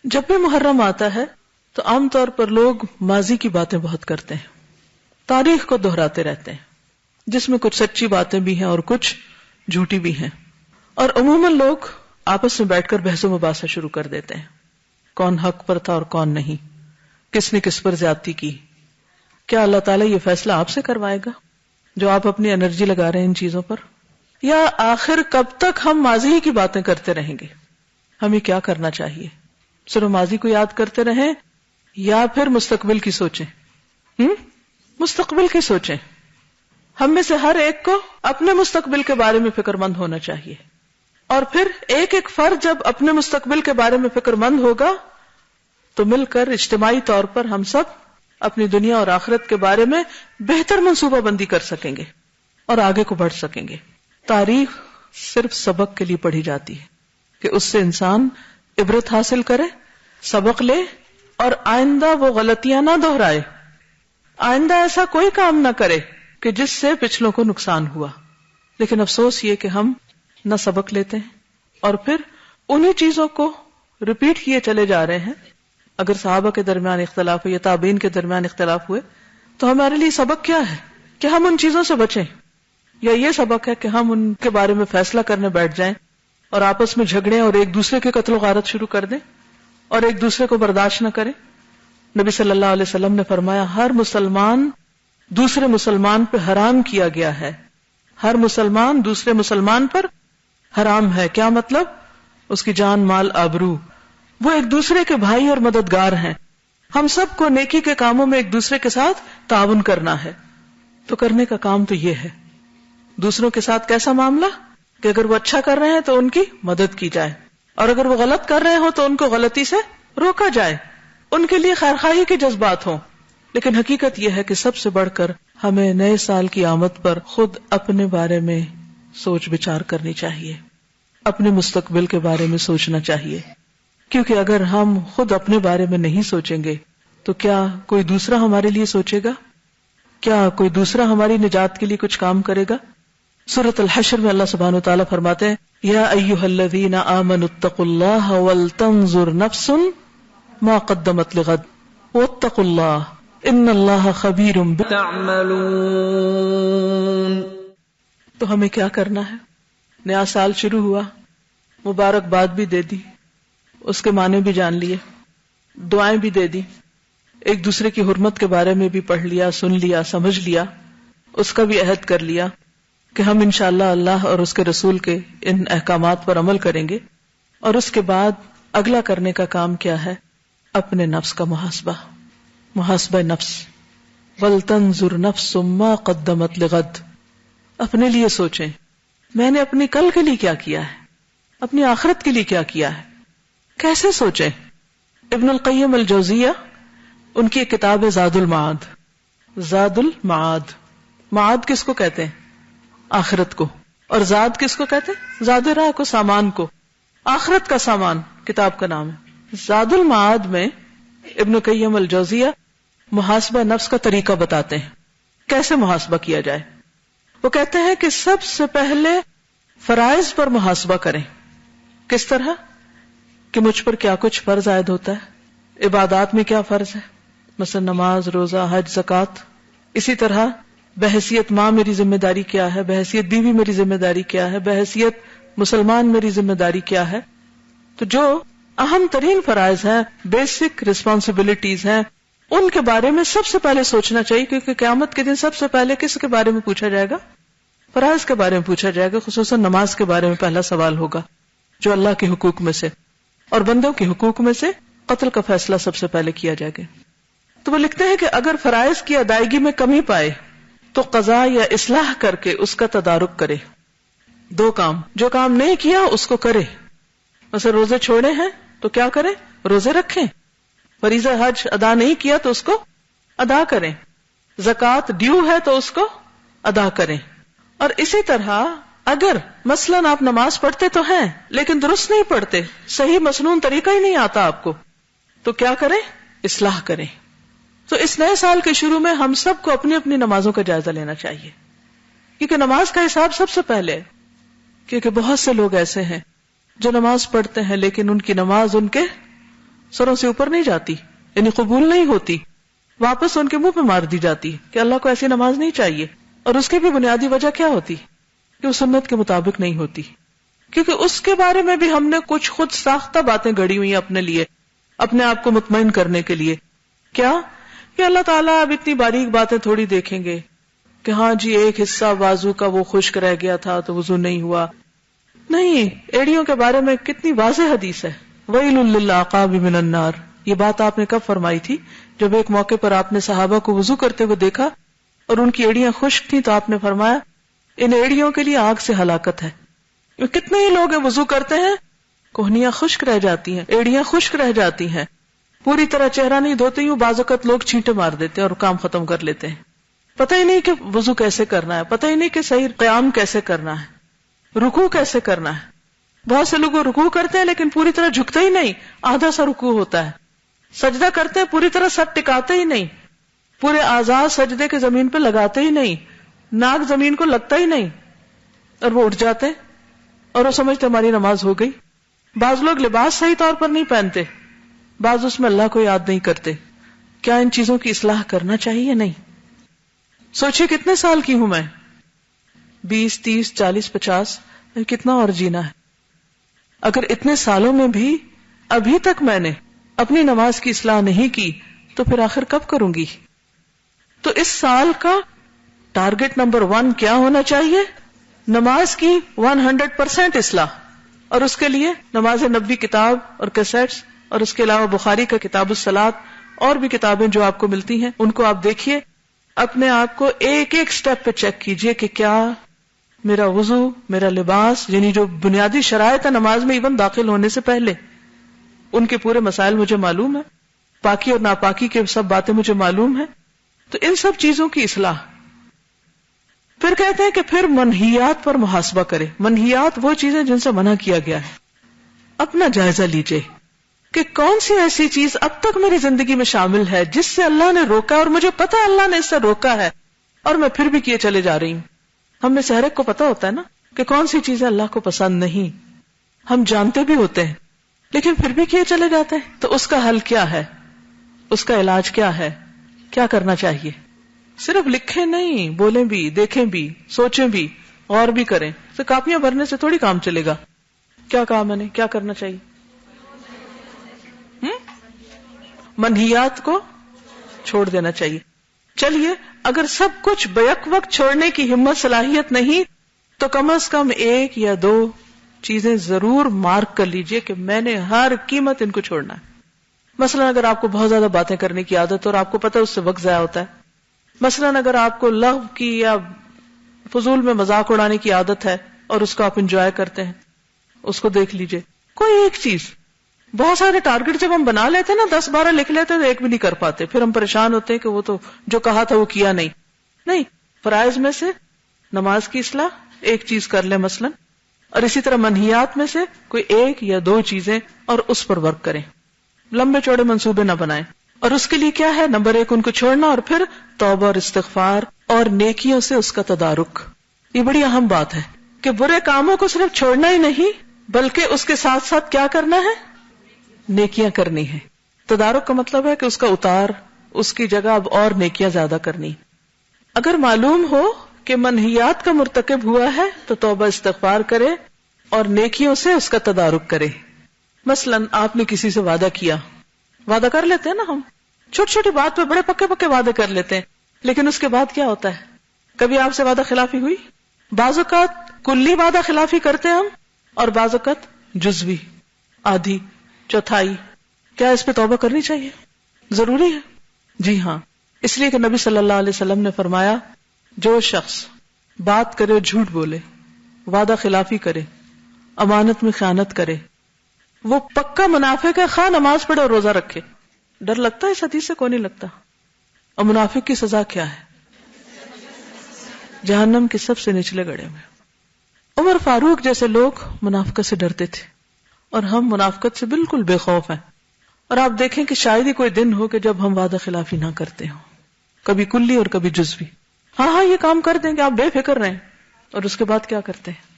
جب بھی محرم آتا ہے تو عام طور پر لوگ ماضی کی باتیں بہت کرتے ہیں، تاریخ کو دہراتے رہتے ہیں، جس میں کچھ سچی باتیں بھی ہیں اور کچھ جھوٹی بھی ہیں، اور عموماً لوگ آپس میں بیٹھ کر بحث و مباحثہ شروع کر دیتے ہیں، کون حق پر تھا اور کون نہیں، کس نے کس پر زیادتی کی۔ کیا اللہ تعالیٰ یہ فیصلہ آپ سے کروائے گا جو آپ اپنی انرجی لگا رہے ہیں ان چیزوں پر؟ یا آخر کب تک ہم ماضی کی باتیں کرتے رہیں گے؟ ہمیں کیا کرنا چاہیے؟ صرف ماضی کو یاد کرتے رہیں یا پھر مستقبل کی سوچیں؟ مستقبل کی سوچیں۔ ہم میں سے ہر ایک کو اپنے مستقبل کے بارے میں فکر مند ہونا چاہیے، اور پھر ایک ایک فرد جب اپنے مستقبل کے بارے میں فکر مند ہوگا تو مل کر اجتماعی طور پر ہم سب اپنی دنیا اور آخرت کے بارے میں بہتر منصوبہ بندی کر سکیں گے اور آگے کو بڑھ سکیں گے۔ تاریخ صرف سبق کے لیے پڑھی جاتی ہے کہ اس سے انسان عبرت حاصل کرے، سبق لے، اور آئندہ وہ غلطیاں نہ دہرائے، آئندہ ایسا کوئی کام نہ کرے کہ جس سے پچھلوں کو نقصان ہوا۔ لیکن افسوس یہ کہ ہم نہ سبق لیتے ہیں اور پھر انہی چیزوں کو ریپیٹ کیے چلے جا رہے ہیں۔ اگر صحابہ کے درمیان اختلاف ہوئے یا تابعین کے درمیان اختلاف ہوئے تو ہمارے لیے سبق کیا ہے کہ ہم ان چیزوں سے بچیں، یا یہ سبق ہے کہ ہم ان کے بارے میں فیصلہ کرنے بیٹھ جائیں اور آپس میں جھگڑیں اور ایک دوسرے کے قتل و غارت شروع کر دیں اور ایک دوسرے کو برداشت نہ کریں؟ نبی صلی اللہ علیہ وسلم نے فرمایا ہر مسلمان دوسرے مسلمان پہ حرام کیا گیا ہے، ہر مسلمان دوسرے مسلمان پر حرام ہے۔ کیا مطلب؟ اس کی جان، مال، آبرو، وہ ایک دوسرے کے بھائی اور مددگار ہیں۔ ہم سب کو نیکی کے کاموں میں ایک دوسرے کے ساتھ تعاون کرنا ہے، تو کرنے کا کام تو یہ ہے۔ دوسروں کے ساتھ کیسا معاملہ کہ اگر وہ اچھا کر رہے ہیں تو ان کی مدد کی جائے، اور اگر وہ غلط کر رہے ہوں تو ان کو غلطی سے روکا جائے، ان کے لیے خیرخواہی کے جذبات ہوں۔ لیکن حقیقت یہ ہے کہ سب سے بڑھ کر ہمیں نئے سال کی آمد پر خود اپنے بارے میں سوچ بچار کرنی چاہیے، اپنے مستقبل کے بارے میں سوچنا چاہیے، کیونکہ اگر ہم خود اپنے بارے میں نہیں سوچیں گے تو کیا کوئی دوسرا ہمارے لیے سوچے گا؟ کیا کوئی دوسرا ہماری نجات کے لیے کچھ کام کرے گا؟ سورۃ الحشر میں اللہ سبحانہ وتعالی فرماتے ہیں یا ایھا الذین آمنوا اتقوا اللہ ولتنظر نفس ما قدمت لغد واتقوا اللہ ان اللہ خبیر بما تعملون۔ تو ہمیں کیا کرنا ہے؟ نیا سال شروع ہوا، مبارکباد بھی دے دی، اس کے معنی بھی جان لیے، دعائیں بھی دے دی، ایک دوسرے کی حرمت کے بارے میں بھی پڑھ لیا، سن لیا، سمجھ لیا، اس کا بھی عہد کر لیا کہ ہم انشاءاللہ اللہ اور اس کے رسول کے ان احکامات پر عمل کریں گے۔ اور اس کے بعد اگلا کرنے کا کام کیا ہے؟ اپنے نفس کا محاسبہ نفس۔ وَلْتَنْظُرْ نَفْسٌ مَا قَدَّمَتْ لِغَدٍ، اپنے لیے سوچیں میں نے اپنی کل کے لیے کیا کیا ہے، اپنی آخرت کے لیے کیا کیا ہے۔ کیسے سوچیں؟ ابن القیم الجوزیہ، ان کی ایک کتاب ہے زاد المعاد۔ زاد المعاد، معاد کس کو کہتے ہیں؟ آخرت کو۔ اور زاد کس کو کہتے ہیں؟ زاد راہ کو، سامان کو، آخرت کا سامان کتاب کا نام ہے۔ زاد المعاد میں ابن قیم الجوزیہ محاسبہ نفس کا طریقہ بتاتے ہیں، کیسے محاسبہ کیا جائے۔ وہ کہتے ہیں کہ سب سے پہلے فرائض پر محاسبہ کریں۔ کس طرح؟ کہ مجھ پر کیا کچھ فرض عائد ہوتا ہے، عبادات میں کیا فرض ہے، مثلا نماز، روزہ، حج، زکوٰۃ۔ اسی طرح بحیثیت ماں میری ذمہ داری کیا ہے، بحیثیت بیوی میری ذمہ داری کیا ہے، بحیثیت مسلمان میری ذمہ داری کیا ہے۔ تو جو اہم ترین فرائض ہیں، بیسک رسپانسبلٹیز ہیں، ان کے بارے میں سب سے پہلے سوچنا چاہیے، کیونکہ قیامت کے دن سب سے پہلے کس کے بارے میں پوچھا جائے گا؟ فرائض کے بارے میں پوچھا جائے گا، خصوصاً نماز کے بارے میں پہلا سوال ہوگا، جو اللہ کے حقوق میں سے اور بندوں کے حقوق میں سے قتل کا فیصلہ سب سے پہلے کیا جائے گا۔ تو وہ لکھتے ہیں کہ اگر فرائض کی ادائیگی میں کمی پائے تو قضا یا اصلاح کر کے اس کا تدارک کرے۔ دو کام، جو کام نہیں کیا اس کو کرے۔ مثلا روزے چھوڑے ہیں تو کیا کریں؟ روزے رکھیں۔ فریضہ حج ادا نہیں کیا تو اس کو ادا کریں۔ زکوٰۃ ڈیو ہے تو اس کو ادا کریں۔ اور اسی طرح اگر مثلاً آپ نماز پڑھتے تو ہیں لیکن درست نہیں پڑھتے، صحیح مسنون طریقہ ہی نہیں آتا آپ کو، تو کیا کریں؟ اصلاح کریں۔ تو اس نئے سال کے شروع میں ہم سب کو اپنی اپنی نمازوں کا جائزہ لینا چاہیے، کیونکہ نماز کا حساب سب سے پہلے ہے۔ کیونکہ بہت سے لوگ ایسے ہیں جو نماز پڑھتے ہیں لیکن ان کی نماز ان کے سروں سے اوپر نہیں جاتی، یعنی قبول نہیں ہوتی، واپس ان کے منہ پہ مار دی جاتی کہ اللہ کو ایسی نماز نہیں چاہیے. اور اس کی بھی بنیادی وجہ کیا ہوتی کہ وہ سنت کے مطابق نہیں ہوتی، کیونکہ اس کے بارے میں بھی ہم نے کچھ خود ساختہ باتیں گڑی ہوئی اپنے لیے، اپنے آپ کو مطمئن کرنے کے لیے. کیا کہ اللہ تعالیٰ اب اتنی باریک باتیں تھوڑی دیکھیں گے کہ ہاں جی ایک حصہ بازو کا وہ خشک رہ گیا تھا تو وضو نہیں ہوا. نہیں، ایڑیوں کے بارے میں کتنی واضح حدیث ہے، وَيْلٌ لِّلْعَقَابِ مِنَ النَّارِ. یہ بات آپ نے کب فرمائی تھی؟ جب ایک موقع پر آپ نے صحابہ کو وضو کرتے ہوئے دیکھا اور ان کی ایڑیاں خشک تھیں تو آپ نے فرمایا ان ایڑیوں کے لیے آگ سے ہلاکت ہے. کتنے ہی لوگ وضو کرتے ہیں، کوہنیاں خشک رہ جاتی ہیں، ایڑیاں خشک رہ جاتی ہیں، پوری طرح چہرہ نہیں دھوتے، یوں بعض اوقات لوگ چھینٹے مار دیتے ہیں اور کام ختم کر لیتے ہیں. پتہ ہی نہیں کہ وضو کیسے کرنا ہے، پتہ ہی نہیں کہ صحیح قیام کیسے کرنا ہے، رکوع کیسے کرنا ہے. بہت سے لوگ رکوع کرتے ہیں لیکن پوری طرح جھکتے ہی نہیں، آدھا سا رکوع ہوتا ہے. سجدہ کرتے ہیں پوری طرح سر ٹکاتے ہی نہیں، پورے اعضاء سجدے کے زمین پہ لگاتے ہی نہیں، ناک زمین کو لگتا ہی نہیں، اور وہ اٹھ جاتے ہیں اور وہ سمجھتے ہماری نماز ہو گئی. بعض لوگ لباس صحیح طور پر نہیں پہنتے، بعض اس میں اللہ کو یاد نہیں کرتے. کیا ان چیزوں کی اصلاح کرنا چاہیے یا نہیں؟ سوچئے کتنے سال کی ہوں میں، 20 30 40 50، کتنا اور جینا ہے. اگر اتنے سالوں میں بھی ابھی تک میں نے اپنی نماز کی اصلاح نہیں کی تو پھر آخر کب کروں گی؟ تو اس سال کا ٹارگٹ نمبر 1 کیا ہونا چاہیے؟ نماز کی 100% اصلاح. اور اس کے لیے نماز نبوی کتاب اور کیسٹس، اور اس کے علاوہ بخاری کا کتاب الصلاۃ اور بھی کتابیں جو آپ کو ملتی ہیں ان کو آپ دیکھیے، اپنے آپ کو ایک ایک سٹیپ پہ چیک کیجئے کہ کیا میرا وضو، میرا لباس، یعنی جو بنیادی شرائط ہے نماز میں ایون داخل ہونے سے پہلے، ان کے پورے مسائل مجھے معلوم ہے، پاکی اور ناپاکی کے سب باتیں مجھے معلوم ہیں. تو ان سب چیزوں کی اصلاح. پھر کہتے ہیں کہ پھر منہیات پر محاسبہ کرے. منہیات وہ چیزیں جن سے منع کیا گیا ہے. اپنا جائزہ لیجئے کہ کون سی ایسی چیز اب تک میری زندگی میں شامل ہے جس سے اللہ نے روکا اور مجھے پتا اللہ نے اس سے روکا ہے اور میں پھر بھی کیے چلے جا رہی ہوں. ہم میں سے ہر ایک کو پتا ہوتا ہے نا کہ کون سی چیزیں اللہ کو پسند نہیں، ہم جانتے بھی ہوتے ہیں لیکن پھر بھی کیے چلے جاتے ہیں. تو اس کا حل کیا ہے؟ اس کا علاج کیا ہے؟ کیا کرنا چاہیے؟ صرف لکھیں نہیں، بولیں بھی، دیکھیں بھی، سوچیں بھی، غور بھی کریں. تو کاپیاں بھرنے سے تھوڑی کام چلے گا. کیا کہا میں نے؟ کیا کرنا چاہیے؟ منہیات کو چھوڑ دینا چاہیے. چلیے اگر سب کچھ بیک وقت چھوڑنے کی ہمت صلاحیت نہیں تو کم از کم 1 یا 2 چیزیں ضرور مارک کر لیجئے کہ میں نے ہر قیمت ان کو چھوڑنا ہے. مثلا اگر آپ کو بہت زیادہ باتیں کرنے کی عادت اور آپ کو پتہ ہے اس سے وقت ضائع ہوتا ہے، مثلا اگر آپ کو لغو کی یا فضول میں مذاق اڑانے کی عادت ہے اور اس کو آپ انجوائے کرتے ہیں، اس کو دیکھ لیجئے. کوئی ایک چیز. بہت سارے ٹارگٹ جب ہم بنا لیتے ہیں نا، 10-12 لکھ لیتے ہیں تو ایک بھی نہیں کر پاتے، پھر ہم پریشان ہوتے ہیں کہ وہ تو جو کہا تھا وہ کیا نہیں. فرائض میں سے نماز کی اصلاح ایک چیز کر لیں مثلا، اور اسی طرح منہیات میں سے کوئی 1 یا 2 چیزیں اور اس پر ورک کریں. لمبے چوڑے منصوبے نہ بنائیں. اور اس کے لیے کیا ہے؟ نمبر 1 ان کو چھوڑنا، اور پھر توبہ اور استغفار اور نیکیوں سے اس کا تدارک. یہ بڑی اہم بات ہے کہ برے کاموں کو صرف چھوڑنا ہی نہیں بلکہ اس کے ساتھ ساتھ کیا کرنا ہے؟ نیکیاں کرنی ہے. تدارک کا مطلب ہے کہ اس کا اتار، اس کی جگہ اب اور نیکیاں زیادہ کرنی. اگر معلوم ہو کہ منہیات کا مرتکب ہوا ہے تو توبہ استغفار کرے اور نیکیوں سے اس کا تدارک کرے. مثلا آپ نے کسی سے وعدہ کیا، وعدہ کر لیتے ہیں نا ہم، چھوٹی چھوٹی بات پہ بڑے پکے وعدے کر لیتے ہیں، لیکن اس کے بعد کیا ہوتا ہے؟ کبھی آپ سے وعدہ خلافی ہوئی؟ بعض اوقات کلی وعدہ خلافی کرتے ہیں ہم، اور بعض اوقات جزوی، آدھی، چوتھائی. کیا اس پہ توبہ کرنی چاہیے؟ ضروری ہے. جی ہاں، اس لیے کہ نبی صلی اللہ علیہ وسلم نے فرمایا جو شخص بات کرے اور جھوٹ بولے، وعدہ خلافی کرے، امانت میں خیانت کرے، وہ پکا منافق ہے، خواہ نماز پڑھے اور روزہ رکھے. ڈر لگتا ہے اس حدیث سے؟ کوئی نہیں لگتا. اور منافق کی سزا کیا ہے؟ جہنم کے سب سے نچلے گڑھے میں. عمر فاروق جیسے لوگ منافقت سے ڈرتے تھے اور ہم منافقت سے بالکل بے خوف ہیں. اور آپ دیکھیں کہ شاید ہی کوئی دن ہو کہ جب ہم وعدہ خلافی نہ کرتے ہوں، کبھی کلی اور کبھی جزوی. ہاں یہ کام کر دیں گے، آپ بے فکر رہیں، اور اس کے بعد کیا کرتے ہیں؟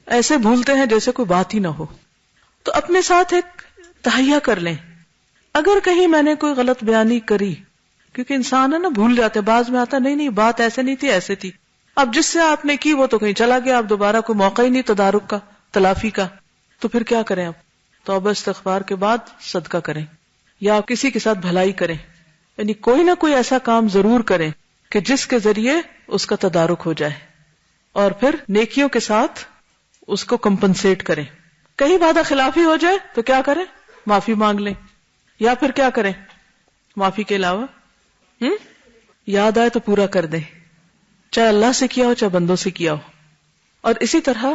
ایسے بھولتے ہیں جیسے کوئی بات ہی نہ ہو. تو اپنے ساتھ ایک تہیہ کر لیں اگر کہیں میں نے کوئی غلط بیانی کری، کیونکہ انسان ہے نا بھول جاتے، بعض میں آتا نہیں بات ایسے نہیں تھی ایسے تھی، اب جس سے آپ نے کی وہ تو کہیں چلا گیا، اب دوبارہ کوئی موقع ہی نہیں تدارک کا، تلافی کا، تو پھر کیا کریں؟ اب توبہ استغفار کے بعد صدقہ کریں یا کسی کے ساتھ بھلائی کریں، یعنی کوئی نہ کوئی ایسا کام ضرور کریں کہ جس کے ذریعے اس کا تدارک ہو جائے، اور پھر نیکیوں کے ساتھ اس کو کمپنسیٹ کریں۔ کہیں وعدہ خلافی ہو جائے تو کیا کریں؟ معافی مانگ لیں، یا پھر کیا کریں معافی کے علاوہ؟ یاد آئے تو پورا کر دیں، چاہے اللہ سے کیا ہو چاہے بندوں سے کیا ہو، اور اسی طرح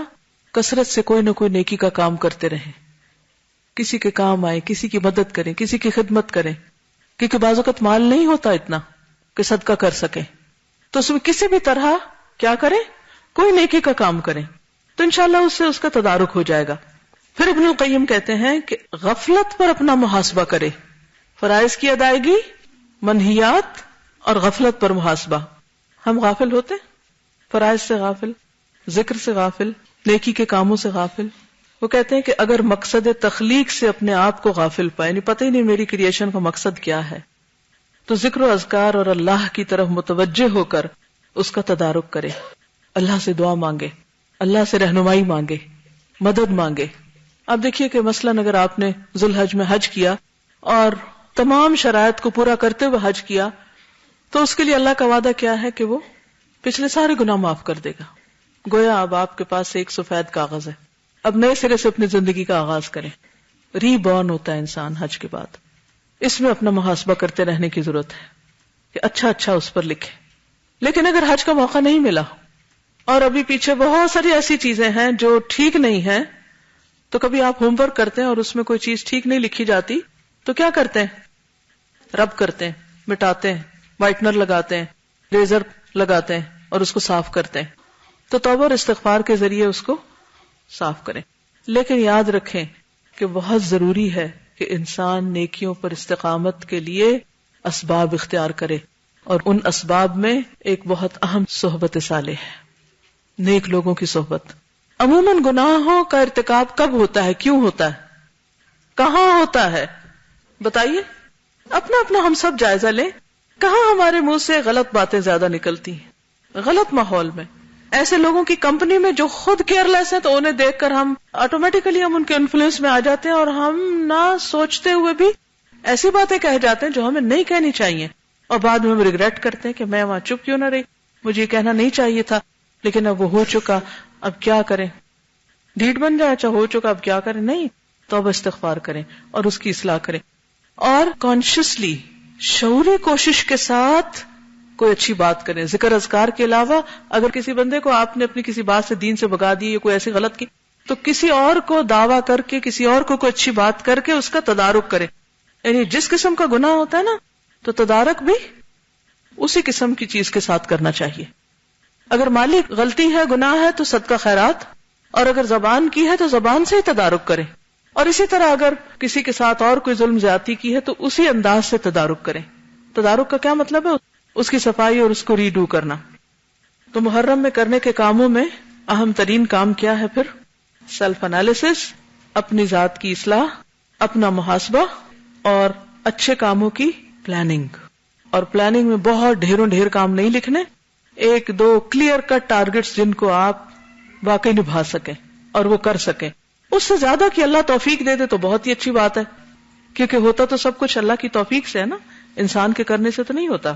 کثرت سے کوئی نہ کوئی نیکی کا کام کرتے رہیں، کسی کے کام آئے، کسی کی مدد کریں، کسی کی خدمت کریں، کیونکہ بعض اوقات مال نہیں ہوتا اتنا کہ صدقہ کر سکیں، تو اس میں کسی بھی طرح کیا کریں؟ کوئی نیکی کا کام کریں، تو انشاءاللہ اس سے اس کا تدارک ہو جائے گا۔ پھر ابن القیم کہتے ہیں کہ غفلت پر اپنا محاسبہ کرے، فرائض کی ادائیگی، منہیات اور غفلت پر محاسبہ۔ ہم غافل ہوتے، فرائض سے غافل، ذکر سے غافل، نیکی کے کاموں سے غافل۔ وہ کہتے ہیں کہ اگر مقصد تخلیق سے اپنے آپ کو غافل پائے، یعنی پتہ ہی نہیں میری کریشن کا مقصد کیا ہے، تو ذکر و اذکار اور اللہ کی طرف متوجہ ہو کر اس کا تدارک کرے، اللہ سے دعا مانگے، اللہ سے رہنمائی مانگے، مدد مانگے۔ اب دیکھیے کہ مثلاً اگر آپ نے ذو الحج میں حج کیا اور تمام شرائط کو پورا کرتے ہوئے حج کیا، تو اس کے لیے اللہ کا وعدہ کیا ہے کہ وہ پچھلے سارے گناہ معاف کر دے گا، گویا اب آپ کے پاس ایک سفید کاغذ ہے، اب نئے سرے سے اپنی زندگی کا آغاز کریں۔ ری بورن ہوتا ہے انسان حج کے بعد، اس میں اپنا محاسبہ کرتے رہنے کی ضرورت ہے کہ اچھا اس پر لکھے۔ لیکن اگر حج کا موقع نہیں ملا اور ابھی پیچھے بہت ساری ایسی چیزیں ہیں جو ٹھیک نہیں ہیں، تو کبھی آپ ہوم ورک کرتے ہیں اور اس میں کوئی چیز ٹھیک نہیں لکھی جاتی تو کیا کرتے ہیں؟ رب کرتے ہیں، مٹاتے ہیں، وائٹنر لگاتے ہیں، ریزر لگاتے ہیں اور اس کو صاف کرتے ہیں۔ تو توبہ اور استغفار کے ذریعے اس کو صاف کریں۔ لیکن یاد رکھیں کہ بہت ضروری ہے کہ انسان نیکیوں پر استقامت کے لیے اسباب اختیار کرے، اور ان اسباب میں ایک بہت اہم صحبت صالح ہے، نیک لوگوں کی صحبت۔ عموماً گناہوں کا ارتکاب کب ہوتا ہے، کیوں ہوتا ہے، کہاں ہوتا ہے؟ بتائیے، اپنا اپنا ہم سب جائزہ لیں، کہاں ہمارے منہ سے غلط باتیں زیادہ نکلتی ہیں؟ غلط ماحول میں، ایسے لوگوں کی کمپنی میں جو خود کیئر لیس ہیں، تو انہیں دیکھ کر ہم آٹومیٹیکلی ان کے انفلوئنس میں آ جاتے ہیں، اور ہم نہ سوچتے ہوئے بھی ایسی باتیں کہہ جاتے ہیں جو ہمیں نہیں کہنی چاہیے، اور بعد میں ہم ریگریٹ کرتے ہیں کہ میں وہاں چپ کیوں نہ رہی، مجھے یہ کہنا نہیں چاہیے تھا، لیکن اب وہ ہو چکا، اب کیا کریں؟ ڈھیٹ بن جائے، اچھا ہو چکا اب کیا کریں؟ نہیں، توبہ استغفار کریں اور اس کی اصلاح کریں، اور کانشیسلی شعوری کوشش کے ساتھ کوئی اچھی بات کریں۔ ذکر اذکار کے علاوہ اگر کسی بندے کو آپ نے اپنی کسی بات سے دین سے بھگا دی یا کوئی ایسی غلط کی، تو کسی اور کو دعویٰ کر کے، کسی اور کو کوئی اچھی بات کر کے اس کا تدارک کریں۔ یعنی جس قسم کا گناہ ہوتا ہے نا، تو تدارک بھی اسی قسم کی چیز کے ساتھ کرنا چاہیے۔ اگر مالی غلطی ہے، گناہ ہے، تو صدقہ خیرات، اور اگر زبان کی ہے تو زبان سے ہی تدارک کریں، اور اسی طرح اگر کسی کے ساتھ اور کوئی ظلم زیادتی کی ہے تو اسی انداز سے تدارک کریں۔ تدارک کا کیا مطلب ہے؟ اس کی صفائی اور اس کو ریڈو کرنا۔ تو محرم میں کرنے کے کاموں میں اہم ترین کام کیا ہے؟ پھر سیلف انالیسس، اپنی ذات کی اصلاح، اپنا محاسبہ، اور اچھے کاموں کی پلاننگ۔ اور پلاننگ میں بہت ڈھیر کام نہیں لکھنے، ایک دو کلیئر کٹ ٹارگٹس جن کو آپ واقعی نبھا سکیں اور وہ کر سکیں۔ اس سے زیادہ کہ اللہ توفیق دے دے تو بہت ہی اچھی بات ہے، کیونکہ ہوتا تو سب کچھ اللہ کی توفیق سے ہے نا، انسان کے کرنے سے تو نہیں ہوتا۔